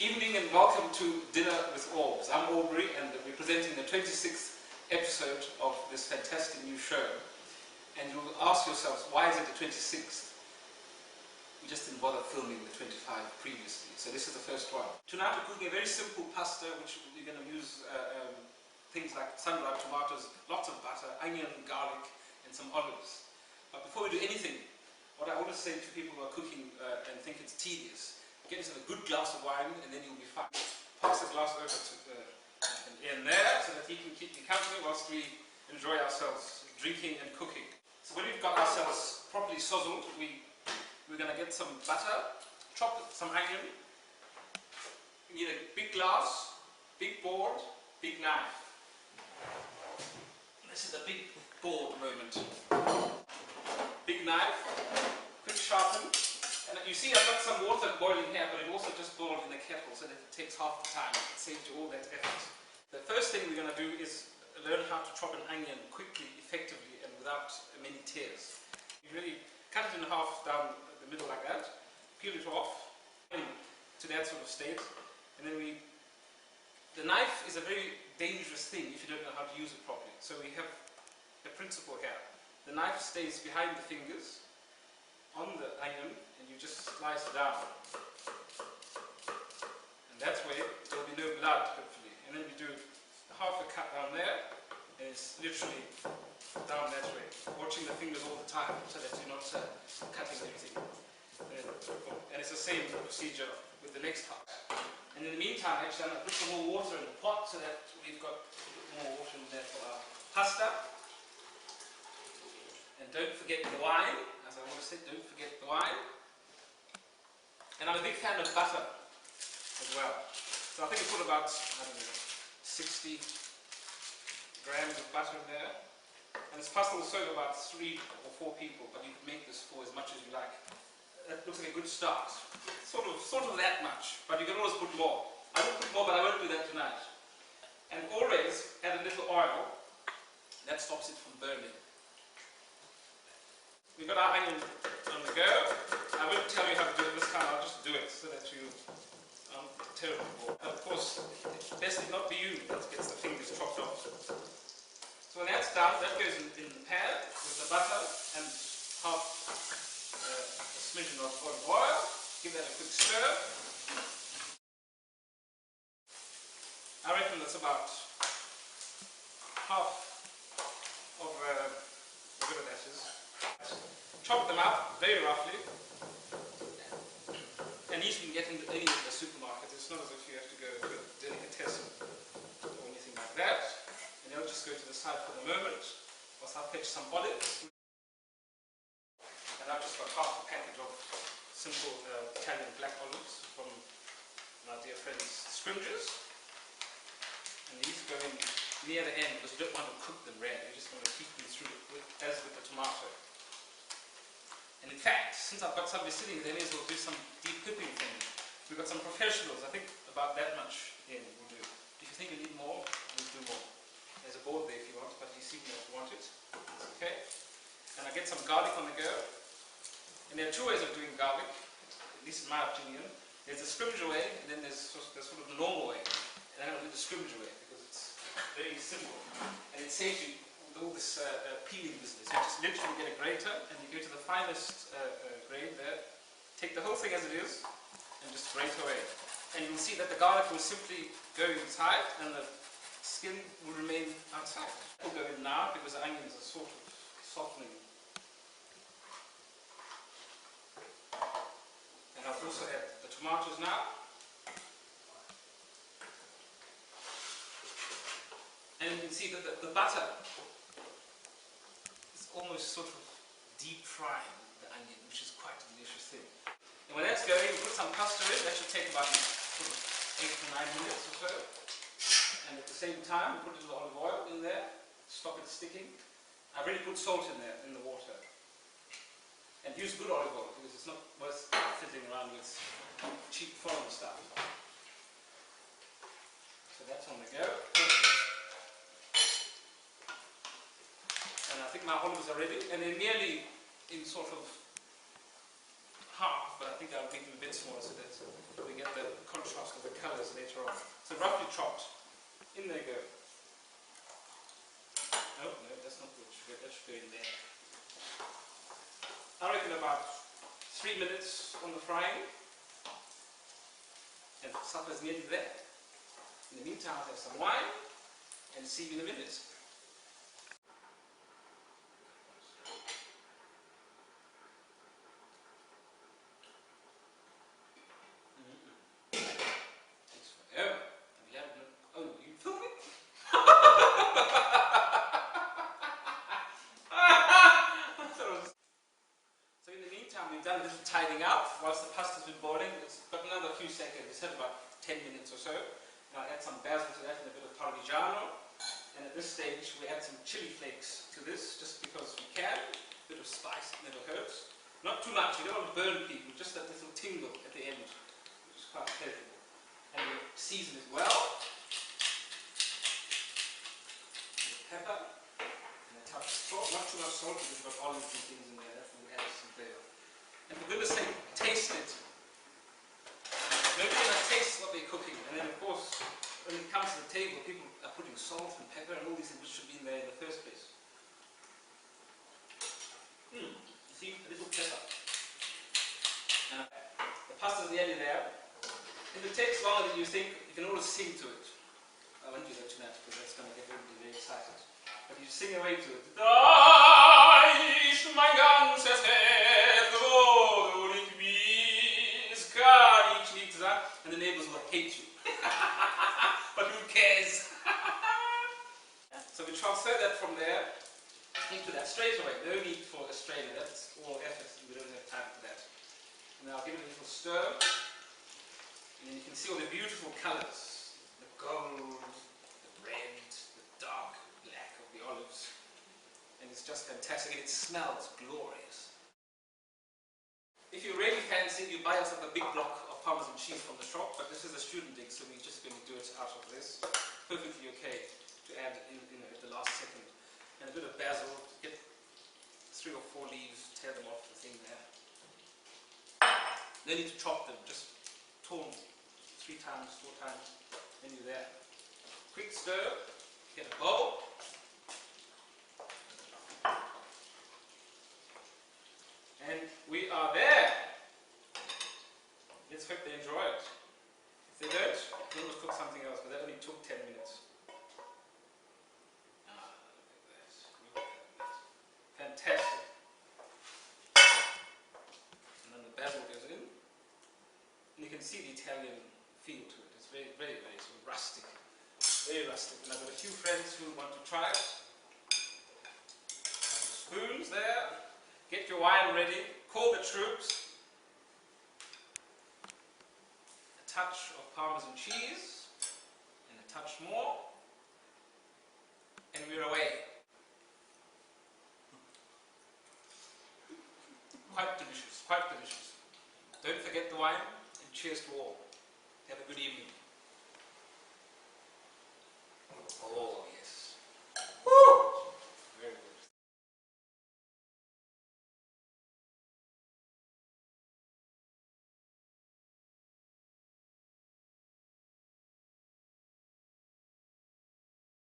Evening and welcome to Dinner with Orbs. I'm Aubrey and we're presenting the 26th episode of this fantastic new show. And you'll ask yourselves, why is it the 26th? We just didn't bother filming the 25 previously, so this is the first one. Tonight we're cooking a very simple pasta, which we're going to use things like sun-dried tomatoes, lots of butter, onion, garlic, and some olives. But before we do anything, what I always say to people who are cooking and think it's tedious, get yourself a good glass of wine and then you'll be fine. Pass the glass over to in there so that he can keep me company whilst we enjoy ourselves drinking and cooking. So when we've got ourselves properly sozzled, we're going to get some butter, chop some onion. You need a big glass, big board, big knife. This is the big board moment. Big knife, quick sharpen. And you see I've got some water boiling here, but it also just boiled in the kettle so that it takes half the time. It saves you all that effort. The first thing we're going to do is learn how to chop an onion quickly, effectively, and without many tears. You really cut it in half down the middle like that, peel it off to that sort of state, and then the knife is a very dangerous thing if you don't know how to use it properly. So we have a principle here. The knife stays behind the fingers on the onion and you just slice it down. And that's where there will be no blood, hopefully. And then we do half a cut down there and it's literally down that way. Watching the fingers all the time so that you're not cutting everything. And it's the same procedure with the next half. And in the meantime, actually, I'm going to put some more water in the pot so that we've got a bit more water in there for our pasta. And don't forget the wine. As I always said, don't forget the wine. And I'm a big fan of butter as well. So I think I put about, I don't know, 60 grams of butter in there. And this pasta will serve about 3 or 4 people, but you can make this for as much as you like. That looks like a good start. Sort of that much, but you can always put more. I will put more, but I won't do that tonight. And always add a little oil. That stops it from burning. We've got our onion on the go. I won't tell you how to do it this time, I'll just do it so that you aren't terrible bored. And of course, it's best it not be you that gets the fingers chopped off. So when that's done, that goes in the pan with the butter and half a smidgen of olive oil. Give that a quick stir. I reckon that's about half of whatever that is. Chop them up very roughly, and these you can get in any of the supermarkets. It's not as if you have to go to a delicatessen or anything like that. And they'll just go to the side for the moment whilst I fetch some olives. And I've just got half a package of simple Italian black olives from my dear friends Scrimgers. And these go in near the end because you don't want to cook them red, you just want to keep them through as with the tomato. And in fact, since I've got somebody sitting there, I may as well do some deep cooking thing. We've got some professionals, I think about that much in will do. If you think you need more, we'll do more. There's a board there if you want, but you see if you want it. It's okay. And I get some garlic on the go. And there are 2 ways of doing garlic, at least in my opinion. There's the Scrimger way, and then there's sort of the normal way. And I'm going to do the Scrimger way, because it's very simple. And it saves you all this peeling business. You just literally get a grater and you go to the finest grade there, take the whole thing as it is and just grate away. And you'll see that the garlic will simply go inside and the skin will remain outside. We'll go in now because the onions are sort of softening. And I'll also add the tomatoes now. And you can see that the butter almost sort of deep frying the onion, which is quite a delicious thing. And when that's going, we put some pasta in. That should take about sort of 8 to 9 minutes or so. And at the same time, we put a little olive oil in there, stop it sticking. I've already put salt in there, in the water. And use good olive oil, because it's not worth fiddling around with cheap foreign stuff. So that's on the go. I think my olives are ready, and they're nearly in sort of half, but I think I'll make them a bit smaller so that we get the contrast of the later on. So roughly chopped. In they go. Oh, no, that's not good. That should go in there. I reckon about 3 minutes on the frying. And supper's nearly there. In the meantime, I'll have some wine and see you in a minute. Takes forever. Oh, you filming? So in the meantime, we've done a little tidying up whilst the pasta's been boiling. It's got another few seconds. It's had about 10 minutes or so. And I'll add some basil to that and a bit of Parmigiano. And at this stage, we add some chili flakes to this, just because we can. A bit of spice, it never hurts. Not too much, you don't want to burn people, just that little tingle at the end, which is quite pleasurable. And we season it well. With pepper. And a touch of salt, not too much salt because we've got olives and things in there, that will add some flavor. And for goodness sake, taste it. Nobody ever tastes what they're cooking. And then of course, when it comes to the table, people are putting salt and pepper and all these things which should be in there in the first place. You see, a little pepper. The pasta's nearly there. If it takes longer than you think, you can always sing to it. I won't do that tonight because that's going to get everybody very excited. But you sing away to it. Da ist mein ganzes Herz, wo du nicht bist, kann ich nicht sagen. And the neighbors will hate you. But who cares? So we transfer that from there into that straight away. No need for a strainer. That's all effort. We don't have time for that. And then I'll give it a little stir. And then you can see all the beautiful colors. The gold, the red, the dark black of the olives. And it's just fantastic. And it smells glorious. If you really fancy, you buy yourself a big block of Parmesan cheese from the shop, but this is a student dig, so we're just going to do it out of this. Perfectly okay to add in, at the last second. And a bit of basil, get 3 or 4 leaves, tear them off the thing there. No need to chop them, just torn 3 times, 4 times, then you're there. Quick stir, get a bowl. And we are there. Let's hope they enjoy it. If they don't, we'll always cook something else, but that only took 10 minutes. Look at that. Fantastic. And then the basil goes in. And you can see the Italian feel to it. It's very, very, very sort of rustic. Very rustic. And I've got a few friends who want to try it. Spoons there. Get your wine ready. Call the troops. A touch of Parmesan cheese. And a touch more. And we're away. Quite delicious, quite delicious. Don't forget the wine, and cheers to all. Have a good evening. Oh.